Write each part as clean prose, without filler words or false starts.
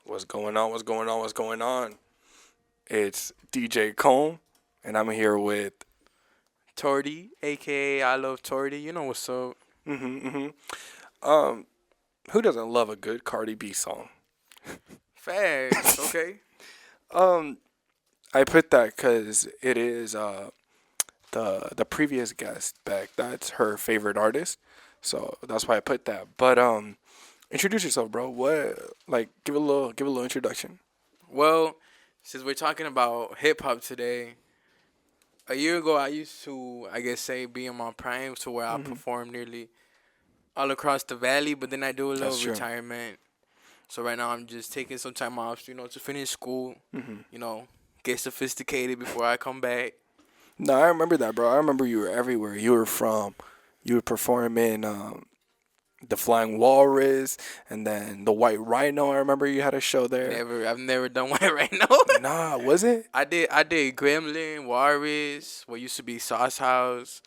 What's going on? What's going on? What's going on? It's DJ Comb, and I'm here with. Torty, aka I love Torty. You know what's up? hmm Um, who doesn't love a good Cardi B song? Facts. Okay. Um, I put that because it is the previous guest back. That's her favorite artist, so that's why I put that. But introduce yourself, bro. What like give a little introduction. Well, since we're talking about hip hop today, a year ago I used to, I guess, say be in my prime to where I hmm perform nearly all across the valley. But then I do a That's little true. retirement. So right now I'm just taking some time off, to finish school. hmm You know, get sophisticated before I come back. No, I remember that, bro. I remember you were everywhere. You would perform in the Flying Walrus, and then the White Rhino. I remember you had a show there. I've never done one right now. Nah, was it? I did Gremlin, Walrus, what used to be Sauce House,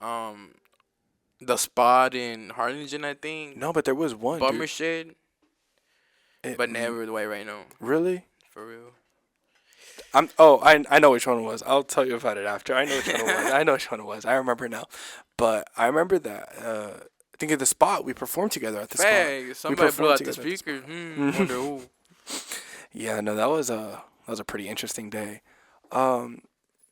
um, the Spot in Harlingen, I think, No, but there was one, Bummer dude. Shed, It, but never the way right now, really? for real. I know which one it was. I'll tell you about it after. I know which one it was. I know which one it was. I remember now. But I remember that. I think at the spot we performed together at the spot. Hey, We somebody blew performed out the together at the spot. speaker. Wonder who. Yeah, no, that was a pretty interesting day. Um,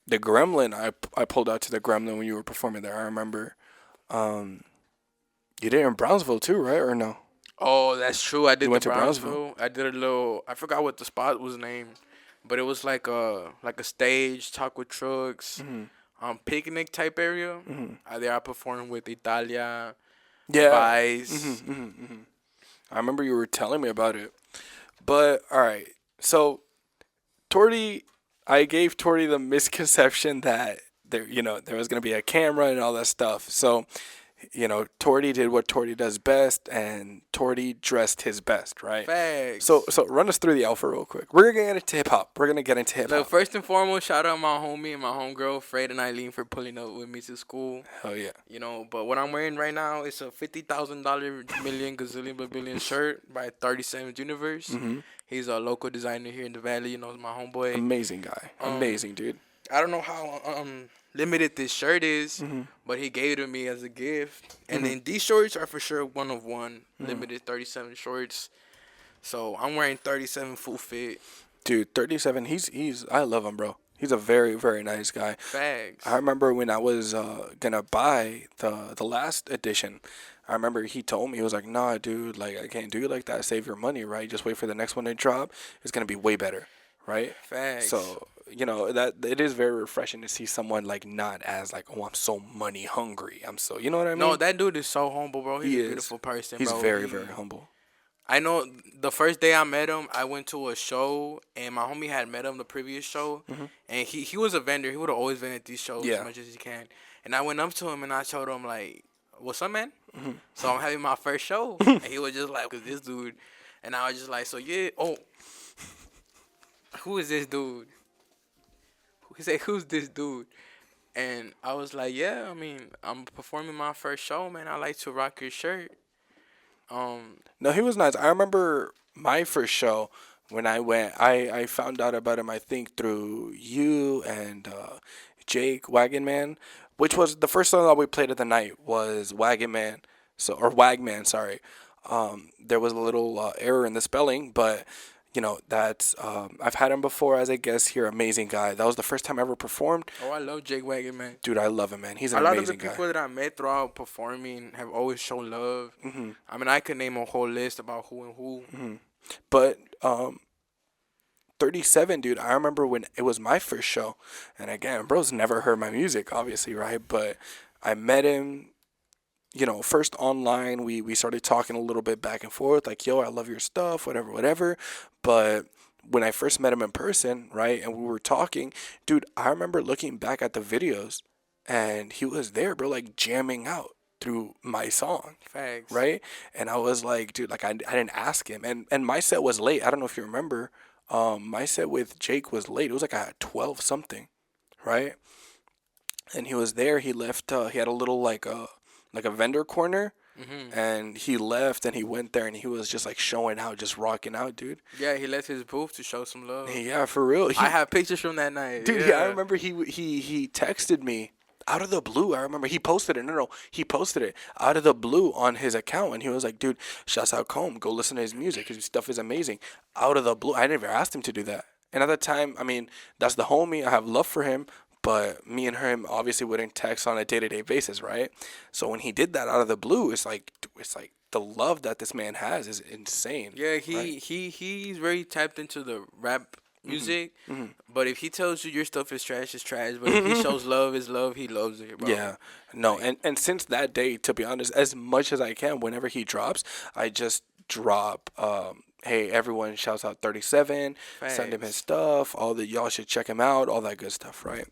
the Gremlin, I pulled out to the Gremlin when you were performing there. I remember. Um, you did it in Brownsville too, right? Or no? Oh, that's true. I did You the went to Brownsville. Brownsville. I did a little. I forgot what the spot was named, but it was like a stage, taco trucks, hmm picnic type area. hmm There I performed with Italia, Yeah. Vice. I remember you were telling me about it. But all right, so Torty, I gave Torty the misconception that there was gonna be a camera and all that stuff. So Torty did what Torty does best, and Torty dressed his best, right? So Facts. so run us through the outfit real quick. We're gonna get into hip hop. We're gonna get into hip Look, hop. first and foremost, shout out my homie and my homegirl, Fred and Eileen, for pulling up with me to school. Hell yeah. But what I'm wearing right now is a $50,000 million gazillion billion shirt by 37th Universe. hmm He's a local designer here in the Valley. My homeboy. Amazing guy. Um, Amazing dude. I don't know how limited this shirt is, hmm but he gave it to me as a gift. And hmm then these shorts are for sure one of one, hmm limited 37 shorts. So I'm wearing 37 full fit. Dude, 37. He's. I love him, bro. He's a very very nice guy. I Fags. remember when I was gonna buy the last edition. I remember he told me, he was like, "Nah, dude, like I can't do it like that. Save your money, right? Just wait for the next one to drop. It's gonna be way better, right?" Fags. So that it is very refreshing to see someone like not as like, oh, I'm so money hungry. I'm so, you know what I No, mean? that dude is so humble, bro. He's He a is. beautiful person, He's bro. very very humble. I know the first day I met him, I went to a show, and my homie had met him the previous show, hmm and he was a vendor. He would have always been at these shows as Yeah. much as he can. And I went up to him and I told him like, "What's up, man?" hmm So I'm having my first show, and he was just like, "Cause this dude," and I was just like, "So yeah, oh, who is this dude?" He said, "Who's this dude?" And I was like, "Yeah, I mean, I'm performing my first show, man. I like to rock your shirt." Um, No, he was nice. I remember my first show when I went. I found out about him. I think through you and Jake Wagon Man, which was the first song that we played of the night was Wagon Man. So or Wagman, sorry. There was a little error in the spelling, but that's I've had him before as a guest here. Amazing guy. That was the first time I ever performed. oh, I love Jake Wagon, man. Dude, I love him, man. He's an A lot of the amazing guy. people that I met throughout performing have always shown love. hmm I mean, I could name a whole list about who and who. hmm But 37, dude, I remember when it was my first show. And again, bro's never heard my music, obviously, right? But I met him, first online. We started talking a little bit back and forth, like, yo, I love your stuff, whatever, whatever. But when I first met him in person, right, and we were talking, dude, I remember looking back at the videos and he was there, bro, like jamming out through my song, Facts. right? And I was like, dude, like I didn't ask him, and my set was late. I don't know if you remember. My set with Jake was late. It was like at 12 something, right? And he was there. He left. He had a little like a vendor corner, And he left and he went there and he was just like showing out, just rocking out, dude. Yeah, he left his booth to show some love. Yeah, for real. I have pictures from that night. Dude, yeah, I remember he texted me out of the blue. I remember he posted it. No, he posted it out of the blue on his account, and he was like, "Dude, shouts out Comb. Go listen to his music. His stuff is amazing." Out of the blue, I never asked him to do that. And at the time, I mean, that's the homie. I have love for him, but me and him obviously wouldn't text on a day-to-day basis, right? So when he did that out of the blue, it's like the love that this man has is insane. Yeah, right? he's very tapped into the rap music. But if he tells you your stuff is trash, it's trash. But if he shows love is love, he loves it, bro. Yeah, no, and since that day, to be honest, as much as I can, whenever he drops, I just drop. Hey, everyone, shouts out 37. Send him his stuff. All the y'all should check him out. All that good stuff, right?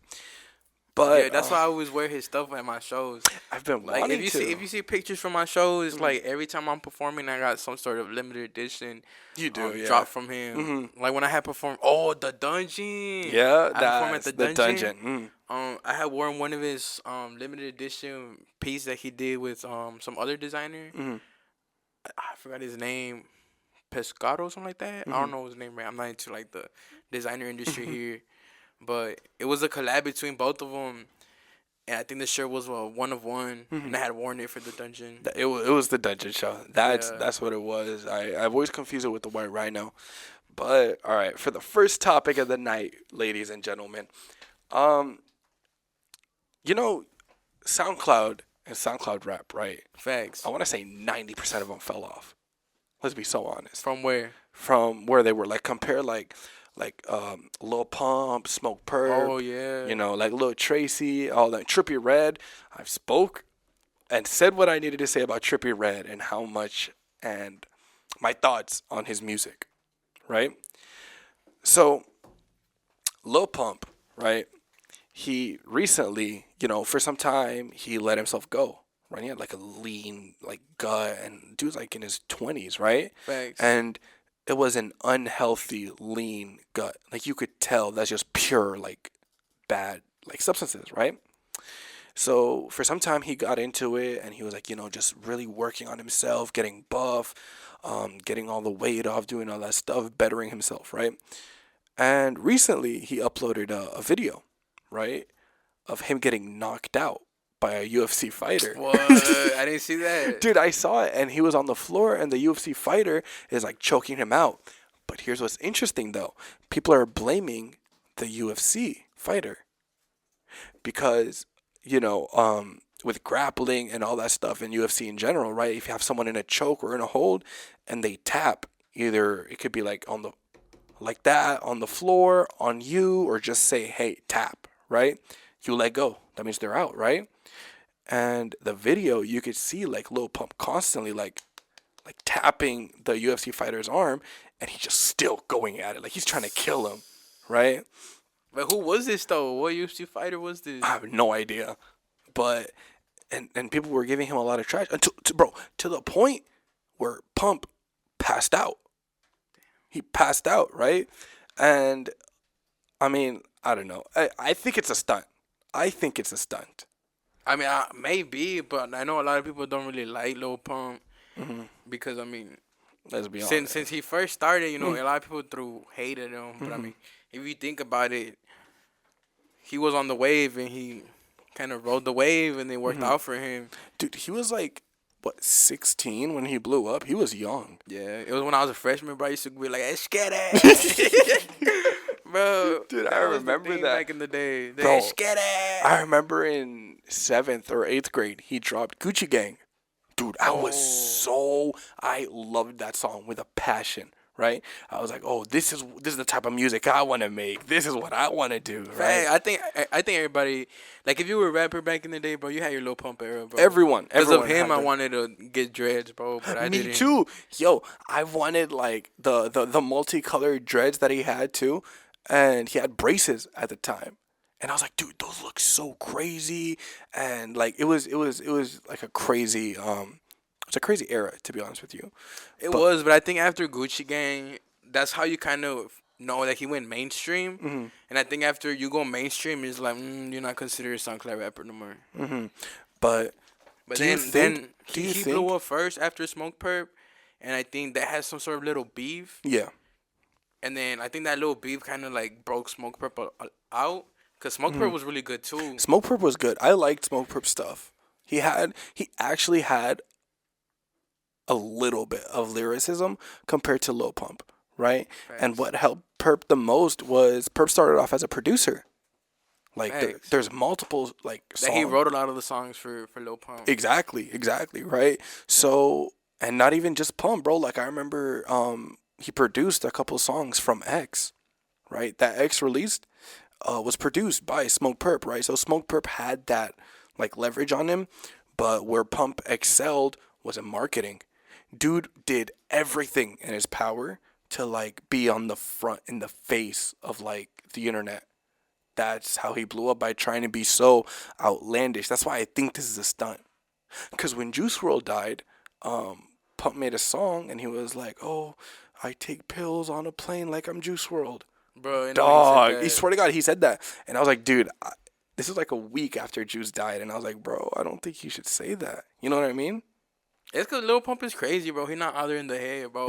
But Yeah, that's why I always wear his stuff at my shows. I've been Like wanting if you see pictures from my shows, like every time I'm performing, I got some sort of limited edition. You do, yeah. Drop from him. Like when I had performed, the dungeon. Yeah, I performed at the dungeon. I had worn one of his limited edition piece that he did with some other designer. I forgot his name, Pescado, something like that. I don't know his name right. I'm not into like the designer industry here, but it was a collab between both of them. And I think the shirt was one of one, and I had worn it for the dungeon. It was the dungeon show. That's what it was. I've always confused it with the White Rhino. But all right, for the first topic of the night, ladies and gentlemen, you know, SoundCloud and SoundCloud rap, right? Facts. I want to say 90% of them fell off. Let's be so honest. From where? From where they were. Like compare like Lil Pump, Smoke Perp. Oh yeah. You know, like Lil Tracy, all that. Trippie Redd. I've spoke and said what I needed to say about Trippie Redd and how much and my thoughts on his music, right? So Lil Pump, right? He recently, for some time, he let himself go, right? He had like a lean, like gut, and dude's like in his 20s, right? Thanks. And it was an unhealthy, lean gut. Like you could tell that's just pure, like bad, like substances, right? So for some time he got into it, and he was like, just really working on himself, getting buff, getting all the weight off, doing all that stuff, bettering himself, right? And recently he uploaded a video, right, of him getting knocked out by a UFC fighter. What? I didn't see that. Dude, I saw it, and he was on the floor, and the UFC fighter is like choking him out. But here's what's interesting, though. People are blaming the UFC fighter because, with grappling and all that stuff in UFC in general, right? If you have someone in a choke or in a hold and they tap, either it could be like like that on the floor on you, or just say, hey, tap, right? You let go. That means they're out, right? And the video, you could see like Lil Pump constantly like tapping the UFC fighter's arm, and he's just still going at it. Like he's trying to kill him, right? But who was this though? What UFC fighter was this? I have no idea. But and people were giving him a lot of trash. To the point where Pump passed out. He passed out, right? And I mean, I don't know. I think it's a stunt. I mean, Maybe, but I know a lot of people don't really like Lil Pump because let's be honest. Since he first started, a lot of people threw hate at him. But if you think about it, he was on the wave and he kind of rode the wave, and it worked out for him. Dude, he was like 16 when he blew up. He was young. Yeah, it was when I was a freshman, bro. I used to be like, "Hey, skitty." Bro, dude, I remember that back in the day. Bro, skitty. I remember in 7th or 8th grade, he dropped Gucci Gang. Dude, I loved that song with a passion, right? I was like, oh, this is the type of music I want to make. This is what I want to do, right? I think everybody, like, if you were a rapper back in the day, bro, you had your Lil Pump era, bro. Everyone. Because of him, I wanted to get dreads, bro, but I didn't. Me too. Yo, I wanted, like, the multicolored dreads that he had, too. And he had braces at the time. And I was like, dude, those look so crazy. And like it was like a crazy it's a crazy era, to be honest with you. But I think after Gucci Gang, that's how you kind of know that he went mainstream. And I think after you go mainstream, it's like you're not considered a SoundCloud rapper no more. But But Do you think? Do you he blew think? up first after Smoke Perp, and I think that has some sort of little beef. Yeah. And then I think that little beef kind of like broke Smoke Perp out, cause Smoke Perp was really good too. Smoke Perp was good. I liked Smoke Perp stuff. He actually had a little bit of lyricism compared to Lil Pump, right? And Facts. what helped Perp the most was Perp started off as a producer. Like Facts. there's multiple like That he songs. wrote a lot of the songs for Lil Pump. Exactly, right? So, and not even just Pump, bro. Like I remember he produced a couple songs from X, right? That X released was produced by Smoke Perp, right? So Smoke Perp had that like leverage on him, but where Pump excelled was in marketing. Dude did everything in his power to like be on the front in the face of like the internet. That's how he blew up, by trying to be so outlandish. That's why I think this is a stunt. Because when Juice World died, Pump made a song and he was like, "Oh, I take pills on a plane like I'm Juice World." Bro, you know he Dog, said he that. swear to God, he said that, and I was like, "Dude, this is like a week after Juice died," and I was like, "Bro, I don't think you should say that." You know what I mean? It's cause Lil Pump is crazy, bro. He not out there in the head, bro.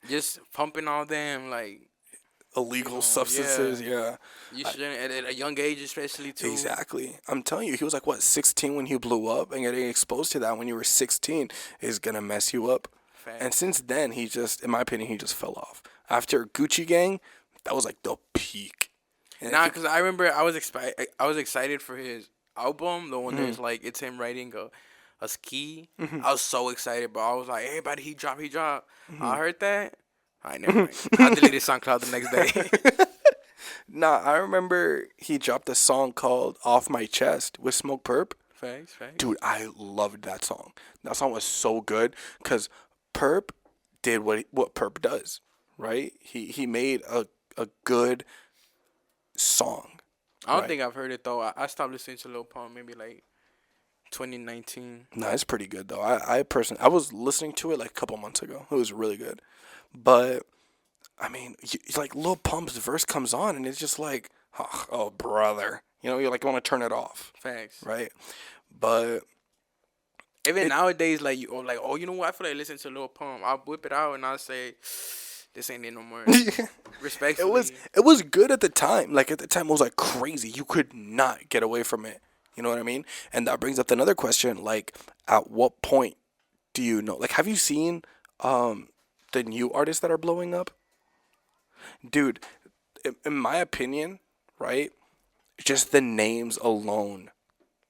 Just pumping all them like Illegal yeah. substances, yeah. You shouldn't at a young age, especially too. Exactly. I'm telling you, he was like, what, 16 when he blew up, and getting exposed to that when you were 16 is going to mess you up. Facts. And since then, he just, in my opinion, he just fell off. After Gucci Gang, that was like the peak. And Nah, cause I remember I was excited for his album, the one that's like it's him writing a ski. I was so excited, bro. I was like, everybody, he dropped. I heard that. I never mind. I deleted SoundCloud the next day. Nah, I remember he dropped a song called Off My Chest with Smoke Perp. Facts. Dude, I loved that song. That song was so good because Perp did what Perp does, right? He made a good song. I don't Right. think I've heard it though. I stopped listening to Lil Pump maybe like 2019. No, it's pretty good though. I personally, I was listening to it like a couple months ago. It was really good, but I mean, like Lil Pump's verse comes on and it's just like, oh brother, you know, you like want to turn it off, Facts. right? But Even nowadays, like oh, you know what? I feel like listening to Lil Pump. I'll whip it out and I'll say, this ain't it no more. Respectfully. it was good at the time. Like at the time, it was like crazy. You could not get away from it. You know what I mean? And that brings up another question. Like, at what point do you know? Like, have you seen the new artists that are blowing up? Dude, in my opinion, right? Just the names alone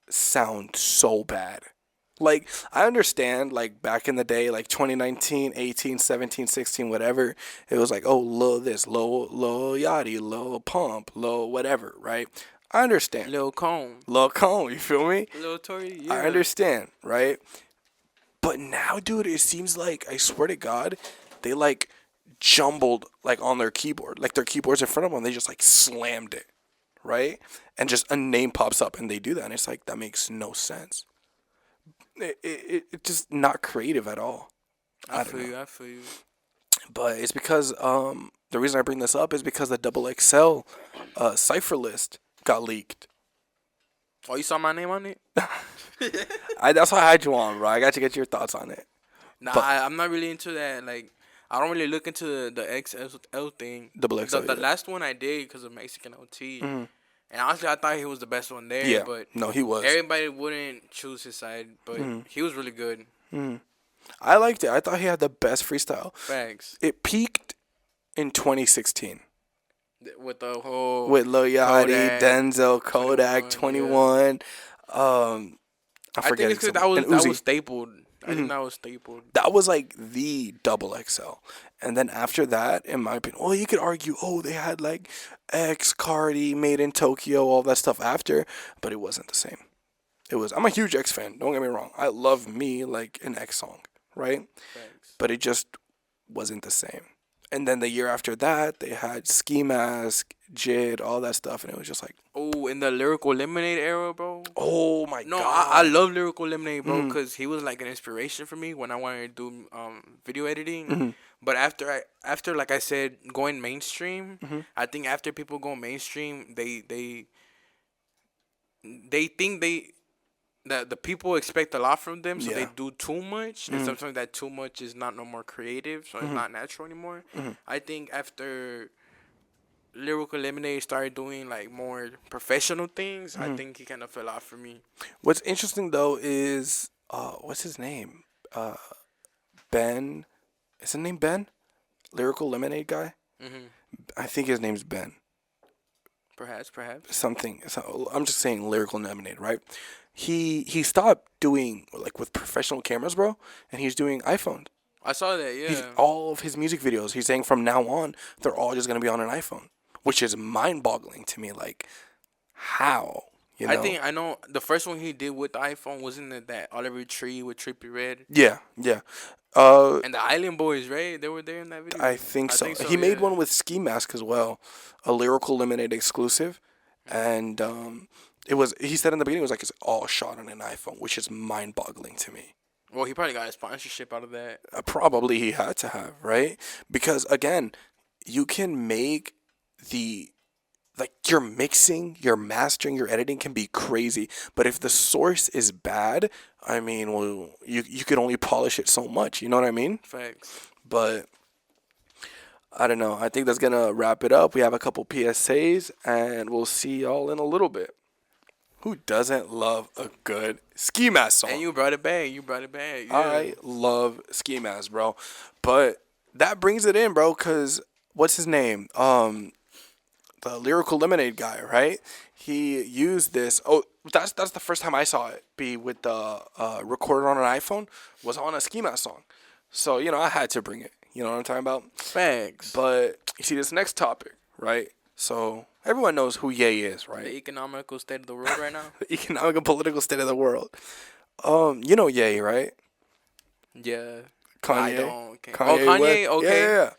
sound so bad. Like, I understand, like, back in the day, like 2019, 18, 17, 16, whatever, it was like, oh, Lil this, Lil Yachty, Lil Pump, Lil whatever, right? I understand. Lil Cone. Lil Cone, you feel me? Lil Tory, yeah. I understand, right? But now, dude, it seems like, I swear to God, they, like, jumbled, like, on their keyboard. Like, their keyboard's in front of them, they just, like, slammed it, right? And just a name pops up, and they do that, and it's like, that makes no sense. It's just not creative at all. I feel you. But it's because the reason I bring this up is because the Double XL cipher list got leaked. Oh, you saw my name on it? That's why I had you on, bro. I got to get your thoughts on it. Nah, But- I'm not really into that. Like, I don't really look into the XL thing. Double XL, The yeah. last one I did because of Mexican OT. And honestly, I thought he was the best one there. Yeah, But no, he was. everybody wouldn't choose his side. But he was really good. I liked it. I thought he had the best freestyle. Facts. It peaked in 2016 With the whole... with Lil Yachty, Kodak, Denzel, Kodak, 21. I I think forget it's because and that Uzi. was stapled. I think that was stapled. That was like the Double XL. And then after that, in my opinion, well, you could argue, oh, they had like X, Cardi, Made in Tokyo, all that stuff after, but it wasn't the same. I'm a huge X fan, don't get me wrong. I love me like an X song, right? Facts. But it just wasn't the same. And then the year after that, they had Ski Mask, Jid, all that stuff, and it was just like, Oh, in the Lyrical Lemonade era, bro. oh my No, God. I love Lyrical Lemonade, bro, because he was like an inspiration for me when I wanted to do video editing. But after like I said, going mainstream, I think after people go mainstream, they think that the people expect a lot from them, so they Yeah. do too much, and sometimes that too much is not no more creative, so it's not natural anymore. I think after Lyrical Lemonade started doing like more professional things, I think he kind of fell off for me. What's interesting though is what's his name? Ben. Is his name Ben? Lyrical Lemonade guy. Hmm. I think his name's Ben. Perhaps. Something. So I'm just saying Lyrical Lemonade, right? He stopped doing like with professional cameras, bro, and he's doing iPhone. I saw that. He's Yeah. all of his music videos. He's saying from now on they're all just gonna be on an iPhone, which is mind-boggling to me. Like, how? You know? I know the first one he did with the iPhone wasn't it that Oliver Tree with Trippie Redd Yeah, yeah. and the Island Boys, right? They were there in that video. I think I so. think so. He made Yeah. one with Ski Mask as well, a Lyrical Lemonade exclusive, and it was. He said in the beginning it was like it's all shot on an iPhone, which is mind-boggling to me. Well, he probably got a sponsorship out of that. Probably he had to have, right? Because again, you can make the like your mixing, your mastering, your editing can be crazy, but if the source is bad, I mean, well, you can only polish it so much. You know what I mean? Facts. But I don't know. I think that's gonna wrap it up. We have a couple PSAs, and we'll see y'all in a little bit. Who doesn't love a good Ski Mask song? And you brought it back. Yeah. I love Ski Mask, bro. But that brings it in, bro, because what's his name? The Lyrical Lemonade guy, right? He used this. Oh, that's the first time I saw it be with the recorded on an iPhone was on a Ski Mask song. So, you know, I had to bring it. You know what I'm talking about? Facts. But you see this next topic, right? So everyone knows who Ye is, right? The economical state of the world right now. The economic and political state of the world. You know Ye, right? Yeah. Kanye. I don't. Okay. Kanye Kanye. West. Okay. Yeah.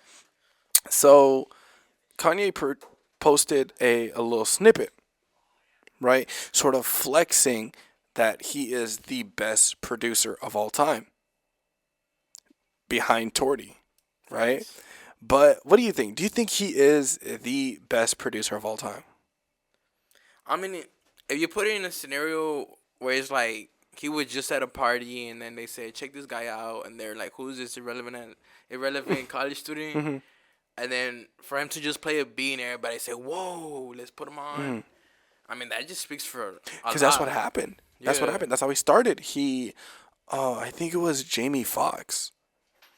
So Kanye posted a little snippet, right? Sort of flexing that he is the best producer of all time behind Torty, right? But what do you think? Do you think he is the best producer of all time? I mean, if you put it in a scenario where it's like he was just at a party and then they said, check this guy out, and they're like, who's this irrelevant college student? And then for him to just play a beat and everybody say, whoa, let's put him on. I mean, that just speaks for a lot. Because that's what happened. That's what Yeah. happened. That's how he started. I think it was Jamie Foxx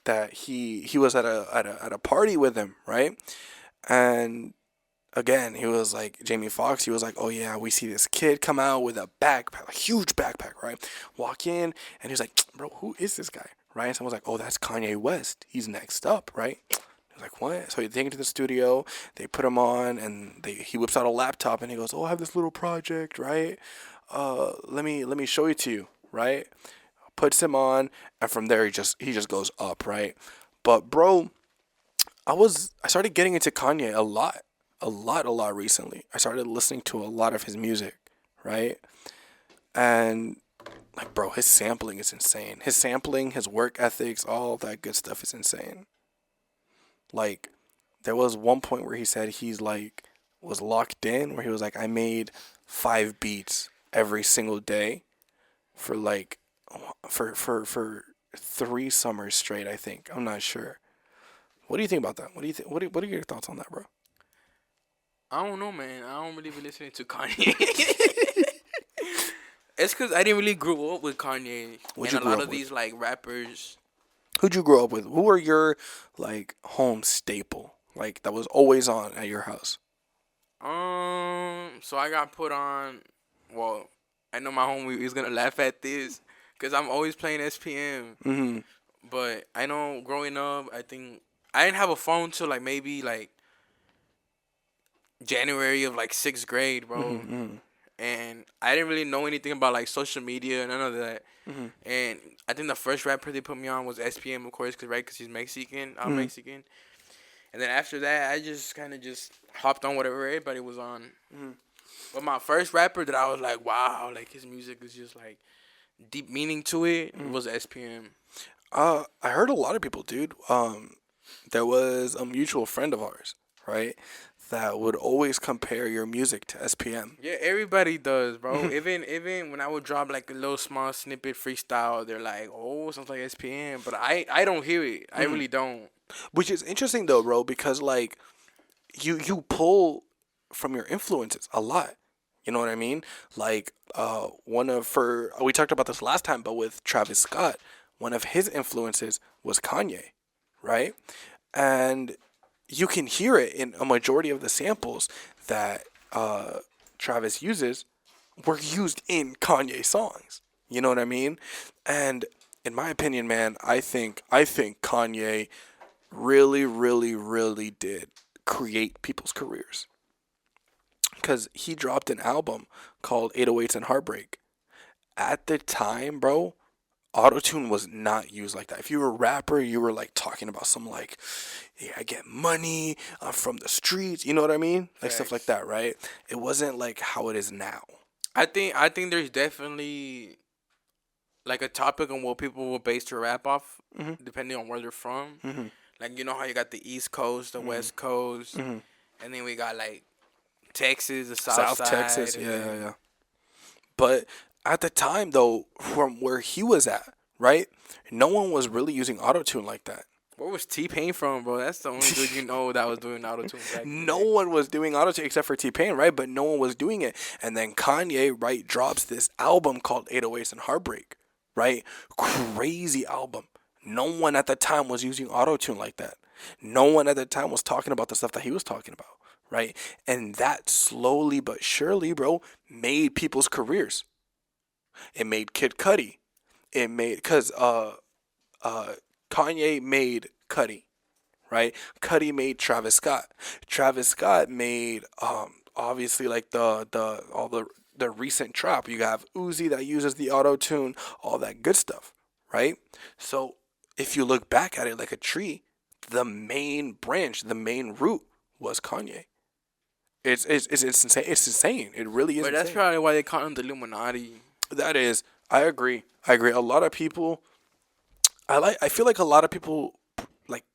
that he was at a party with him, right? And again, he was like Jamie Foxx. He was like, "Oh yeah, we see this kid come out with a backpack, a huge backpack, right? Walk in, and he was like, bro, who is this guy, right?" And someone was like, "Oh, that's Kanye West. He's next up, right?" I was like, "What?" So they take him to the studio. They put him on, and he whips out a laptop, and he goes, "Oh, I have this little project, right? Let me show it to you, right?" Puts him on, and from there he just goes up, right? But bro, I started getting into Kanye a lot recently. I started listening to a lot of his music, right? And like, bro, his sampling is insane. His sampling, his work ethics, all that good stuff is insane. Like, there was one point where he said he's like was locked in, where he was like, I made 5 beats every single day for like for 3 summers straight. I think I'm not sure. What do you think about that? What do you think? What are your thoughts on that, bro? I don't know, man. I don't really be listening to Kanye. It's because I didn't really grow up with Kanye. What'd and you a grow lot up of these, like, rappers. Who'd you grow up with? Who were your like home staple? Like that was always on at your house. So I got put on. Well, I know my homie is gonna laugh at this, cause I'm always playing SPM. Mm-hmm. But I know growing up, I think I didn't have a phone till like maybe like January of like 6th grade, bro. Mm-hmm. And I didn't really know anything about like social media and none of that. Mm-hmm. And I think the first rapper they put me on was SPM, of course, cause he's Mexican. I'm Mm-hmm. Mexican. And then after that, I just kind of just hopped on whatever everybody was on. Mm-hmm. But my first rapper that I was like, wow, like his music is just like deep meaning to it was SPM. I heard a lot of people, dude. There was a mutual friend of ours, right, that would always compare your music to SPM. Yeah, everybody does, bro. Even when I would drop like a little small snippet freestyle, they're like, "Oh, sounds like SPM," but I don't hear it. I really don't. Which is interesting though, bro, because like you pull from your influences a lot. You know what I mean? Like one of for we talked about this last time, but with Travis Scott, one of his influences was Kanye, right? And you can hear it in a majority of the samples that Travis uses were used in Kanye songs. You know what I mean? And in my opinion, man, I think Kanye really, really, really did create people's careers because he dropped an album called 808s and Heartbreak. At the time, bro, autotune was not used like that. If you were a rapper, you were like talking about some like, yeah, I get money, I'm from the streets, you know what I mean? Like stuff like Facts. that, right? It wasn't like how it is now. I think there's definitely like a topic on what people will base their rap off, depending on where they're from. Like you know how you got the East Coast, the West Coast, and then we got like Texas, the South South Side, Texas, and yeah, yeah, then yeah. But at the time, though, from where he was at, right, no one was really using autotune like that. where was T Pain from, bro? That's the only dude you know that was doing auto tune back in the No day. one was doing autotune except for T Pain, right? But no one was doing it. And then Kanye, right, drops this album called 808s and Heartbreak, right? Crazy album. No one at the time was using autotune like that. No one at the time was talking about the stuff that he was talking about, right? And that slowly but surely, bro, made people's careers. It made Kid Cudi. It made because uh Kanye made Cudi, right? Cudi made Travis Scott. Travis Scott made obviously like the all the recent trap. You have Uzi that uses the auto tune, all that good stuff, right? So if you look back at it like a tree, the main branch, the main root was Kanye. It's insane. It's insane. It really is But that's insane. probably why they call him the Illuminati. That is, I agree. I agree. A lot of people, I feel like a lot of people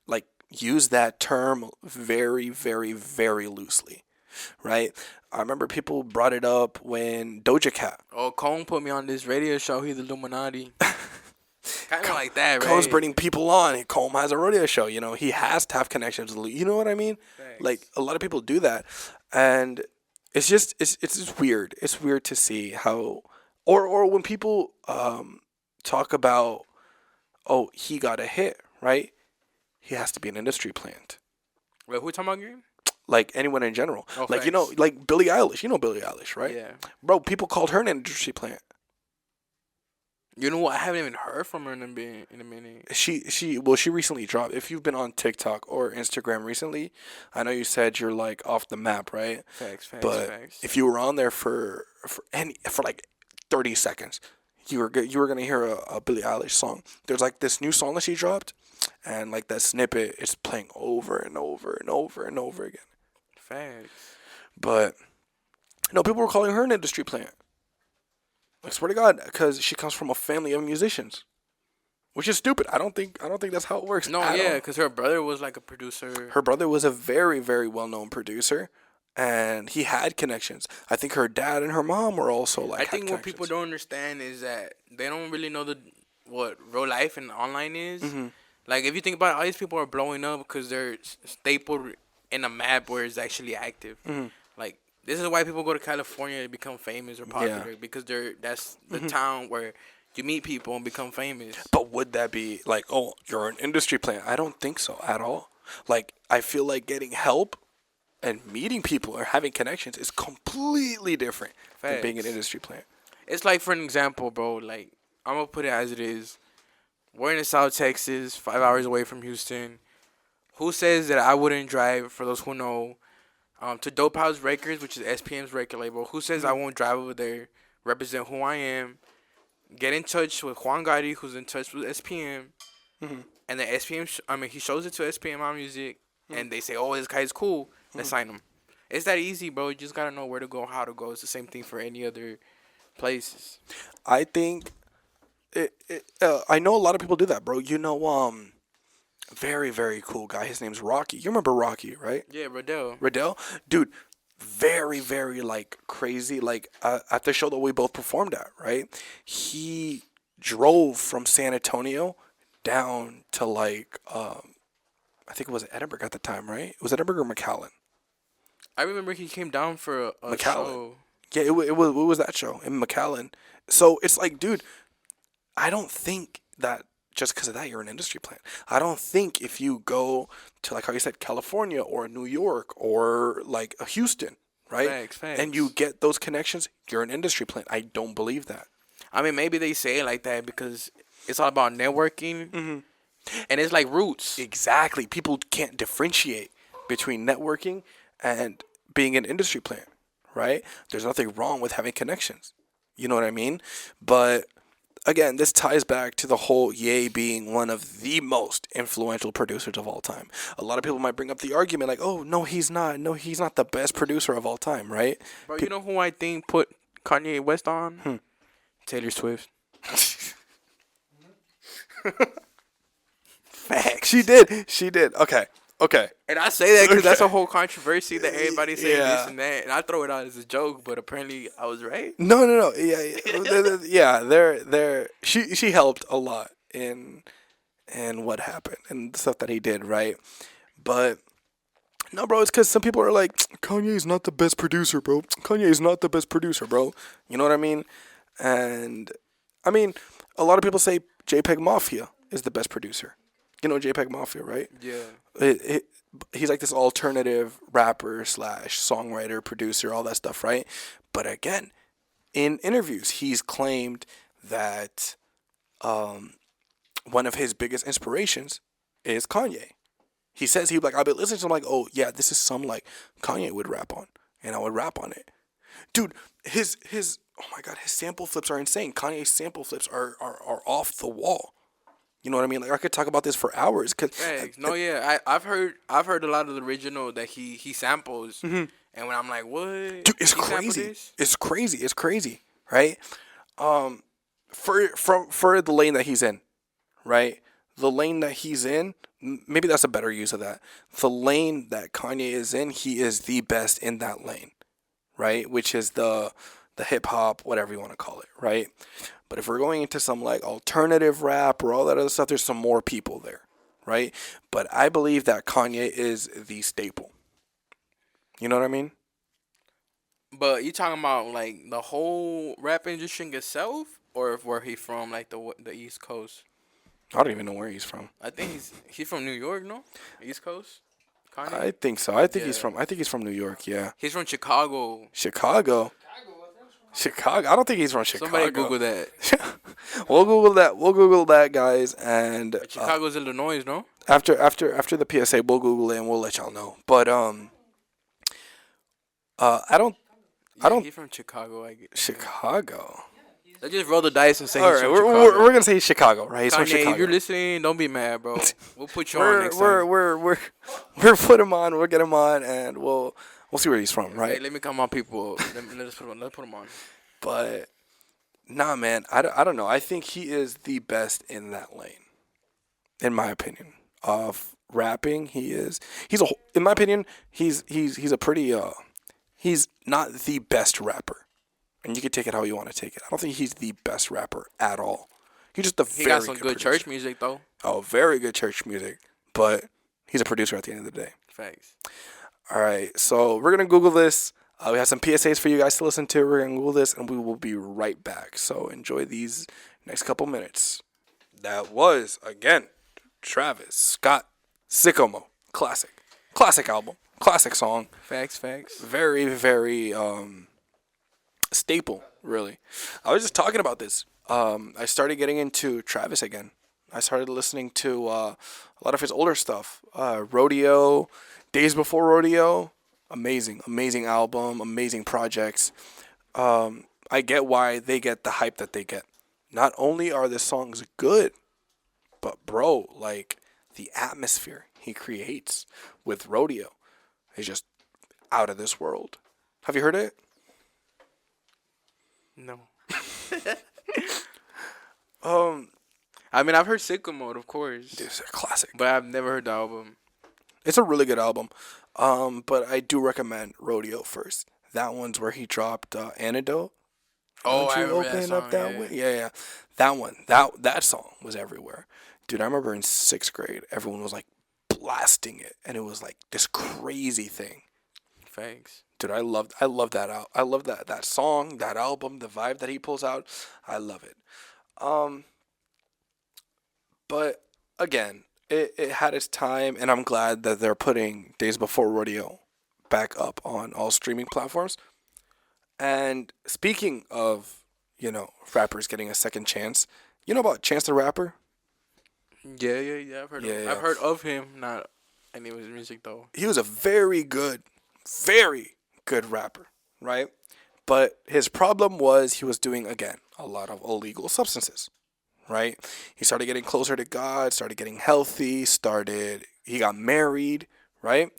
like use that term very, very, very loosely, right? I remember people brought it up when Doja Cat. Oh, Cone put me on this radio show. He's the Illuminati. Kind of like that, Combs right? bringing people on. Comb has a rodeo show. You know, he has to have connections. You know what I mean? Like Thanks. a lot of people do that, and it's just weird. It's weird to see how, or when people talk about, oh, he got a hit, right? He has to be an industry plant. Wait, who we talking about again? Like anyone in general. Oh, Like, you know, facts. like Billie Eilish. You know Billie Eilish, right? Yeah. Bro, people called her an industry plant. You know what? I haven't even heard from her in a minute. She recently dropped. If you've been on TikTok or Instagram recently, I know you said you're like off the map, right? Facts, facts, But facts. if you were on there for like 30 seconds, you were gonna hear a Billie Eilish song. There's like this new song that she dropped, and like that snippet is playing over and over and over and over again. Facts. But no, people were calling her an industry plant. I swear to God, because she comes from a family of musicians, which is stupid. I don't think that's how it works. No, at yeah, all. because her brother was like a producer. Her brother was a very, very well known producer, and he had connections. I think her dad and her mom were also like. I had think what people connections. don't understand is that they don't really know what real life and online is. Mm-hmm. Like if you think about it, all these people are blowing up because they're stapled in a map where it's actually active. Mm-hmm. Like this is why people go to California to become famous or popular because that's the town where you meet people and become famous. But would that be like, oh, you're an industry plant? I don't think so at all. Like, I feel like getting help and meeting people or having connections is completely different than being an Facts. industry plant. It's like for an example, bro. Like I'm gonna put it as it is. We're in South Texas, 5 hours away from Houston. Who says that I wouldn't drive? For those who know, to Dope House Records, which is SPM's record label. Who says I won't drive over there? Represent who I am. Get in touch with Juan Gotti, who's in touch with SPM, and then SPM. He shows it to SPM on Music, and they say, "Oh, this guy's cool. Let's sign him." It's that easy, bro. You just gotta know where to go, how to go. It's the same thing for any other places. I think I know a lot of people do that, bro. You know, Very, very cool guy. His name's Rocky. You remember Rocky, right? Yeah, Riddell. Riddell? Dude, very, very, like, crazy. Like, at the show that we both performed at, right? He drove from San Antonio down to, like, I think it was Edinburgh at the time, right? It was Edinburgh or McAllen? I remember he came down for a McAllen. show. Yeah, it was that show in McAllen. So it's like, dude, I don't think that just because of that you're an industry plant. I don't think if you go to, like how you said, California or New York or like a Houston, right? Facts. And you get those connections, you're an industry plant. I don't believe that. I mean, maybe they say it like that because it's all about networking, and it's like roots. Exactly. People can't differentiate between networking and being an industry plant, right? There's nothing wrong with having connections. You know what I mean? But again, this ties back to the whole Ye being one of the most influential producers of all time. A lot of people might bring up the argument like, oh, no, he's not. No, he's not the best producer of all time, right? Bro, you know who I think put Kanye West on? Taylor Swift. Facts. She did. Okay. And I say that because that's a whole controversy that everybody's saying Yeah. this and that. And I throw it out as a joke, but apparently I was right. No. Yeah. She helped a lot in what happened and the stuff that he did, right? But no, bro, it's because some people are like, Kanye's not the best producer, bro. Kanye's not the best producer, bro. You know what I mean? And I mean, a lot of people say JPEG Mafia is the best producer. You know JPEG Mafia, right? Yeah. He's like this alternative rapper / songwriter, producer, all that stuff, right? But again, in interviews, he's claimed that one of his biggest inspirations is Kanye. He says he'd like, I'll be listening to him like, oh yeah, this is some like Kanye would rap on, and I would rap on it. Dude, his oh my god, his sample flips are insane. Kanye's sample flips are off the wall. You know what I mean? Like I could talk about this for hours. I've heard a lot of the original that he samples, and when I'm like, what? Dude, it's crazy. It's crazy, right? For the lane that he's in, right? The lane that he's in, maybe that's a better use of that. The lane that Kanye is in, he is the best in that lane, right? Which is the hip hop, whatever you want to call it, right? But if we're going into some like alternative rap or all that other stuff, there's some more people there, right? But I believe that Kanye is the staple. You know what I mean? But you talking about like the whole rap industry itself, or where he from, like the East Coast? I don't even know where he's from. I think he's from New York, no? East Coast. Kanye? I think so. I think he's from New York. Yeah. He's from Chicago. Chicago. I don't think he's from Chicago. Somebody Google that. We'll Google that, guys. And Chicago's Illinois, no? After the PSA, we'll Google it and we'll let y'all know. But I don't. He's from Chicago. I guess. Chicago. Let's just roll the dice and say All he's right, from Chicago. we're gonna say Chicago, right? He's from Kanye, Chicago. if you're listening, don't be mad, bro. We'll put you on next time. We're put him on. We'll get him on, and we'll see where he's from, right? Hey, let me come on, people. Let's put him on. But nah, man, I don't know. I think he is the best in that lane, in my opinion. Of rapping, in my opinion, he's a pretty he's not the best rapper. And you can take it how you want to take it. I don't think he's the best rapper at all. He's just He got some good church music though. Oh, very good church music. But he's a producer at the end of the day. Facts. All right, so we're gonna Google this. We have some PSAs for you guys to listen to. We're gonna Google this, and we will be right back. So enjoy these next couple minutes. That was again Travis Scott, Sycamore, classic album, classic song. Facts. Very, very staple, really. I was just talking about this. I started getting into Travis again. I started listening to a lot of his older stuff. Rodeo, Days Before Rodeo, amazing album, amazing projects. I get why they get the hype that they get. Not only are the songs good, but bro, like the atmosphere he creates with Rodeo is just out of this world. Have you heard it? No. I mean, I've heard Sicko Mode, of course, Dude, it's a classic. but I've never heard the album. It's a really good album. But I do recommend Rodeo first. That one's where he dropped Antidote. Oh, Don't I you remember that open song. up that Yeah. way? Yeah, yeah. That one. That song was everywhere. Dude, I remember in 6th grade, everyone was like blasting it, and it was like this crazy thing. Thanks. Dude, I love that out. I love that song, that album, the vibe that he pulls out. I love it. But again, it had its time, and I'm glad that they're putting Days Before Rodeo back up on all streaming platforms. And speaking of, rappers getting a second chance, you know about Chance the Rapper? Yeah. I've heard. Yeah, yeah. I've heard of him. Not any of his music though. He was a very good rapper, right? But his problem was he was doing, again, a lot of illegal substances, right? He started getting closer to God, started getting healthy, he got married, right?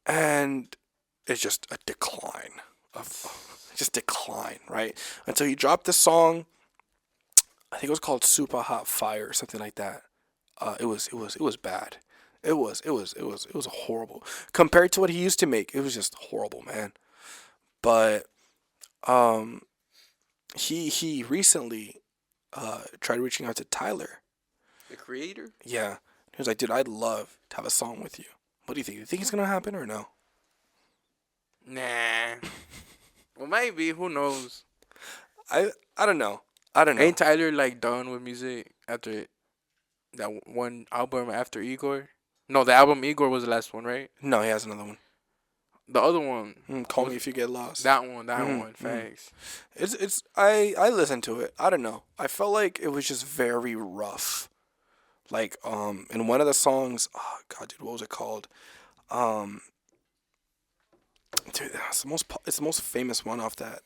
And it's just a decline right? Until he dropped this song, I think it was called Super Hot Fire or something like that. It was bad. It was horrible compared to what he used to make. It was just horrible, man. But he recently tried reaching out to Tyler. The creator? Yeah. He was like, dude, I'd love to have a song with you. What do you think? You think it's gonna happen or no? Nah. Well, maybe. Who knows? I don't know. Ain't Tyler like done with music after that one album after Igor? No, the album Igor was the last one, right? No, he has another one. The other one. Call Me If You Get Lost. That one. Thanks. I listened to it. I don't know. I felt like it was just very rough. Like in one of the songs, oh god, dude, what was it called? Dude, it's the most famous one off that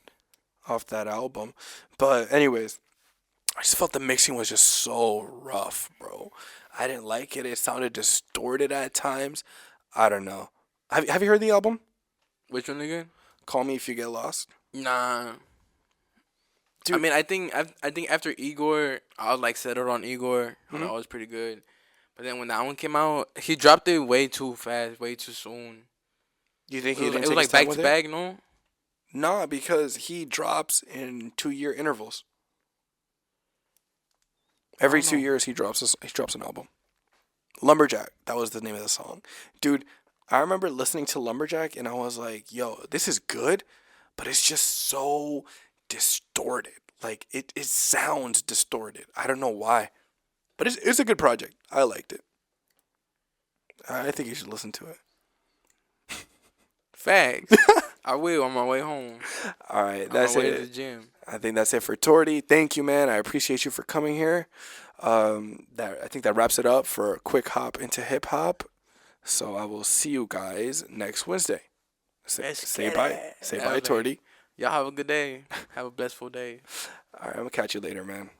album. But anyways, I just felt the mixing was just so rough, bro. I didn't like it. It sounded distorted at times. I don't know. Have you heard the album? Which one again? Call Me If You Get Lost. Nah. Dude. I mean, I think after Igor, I was like settled on Igor. Mm-hmm. That was pretty good. But then when that one came out, he dropped it way too fast, way too soon. You think it was like back to back, no? Nah, because he drops in 2-year intervals. Every 2 years he drops an album. Lumberjack, that was the name of the song. Dude, I remember listening to Lumberjack and I was like, yo, this is good, but it's just so distorted. Like it sounds distorted. I don't know why. But it's a good project. I liked it. I think you should listen to it. Facts. I will on my way home. All right, that's it. To the gym. I think that's it for Torty. Thank you, man. I appreciate you for coming here. I think that wraps it up for a quick hop into hip hop. So I will see you guys next Wednesday. Say bye. Say bye, Torty. Y'all have a good day. Have a blissful day. All right, I'm gonna catch you later, man.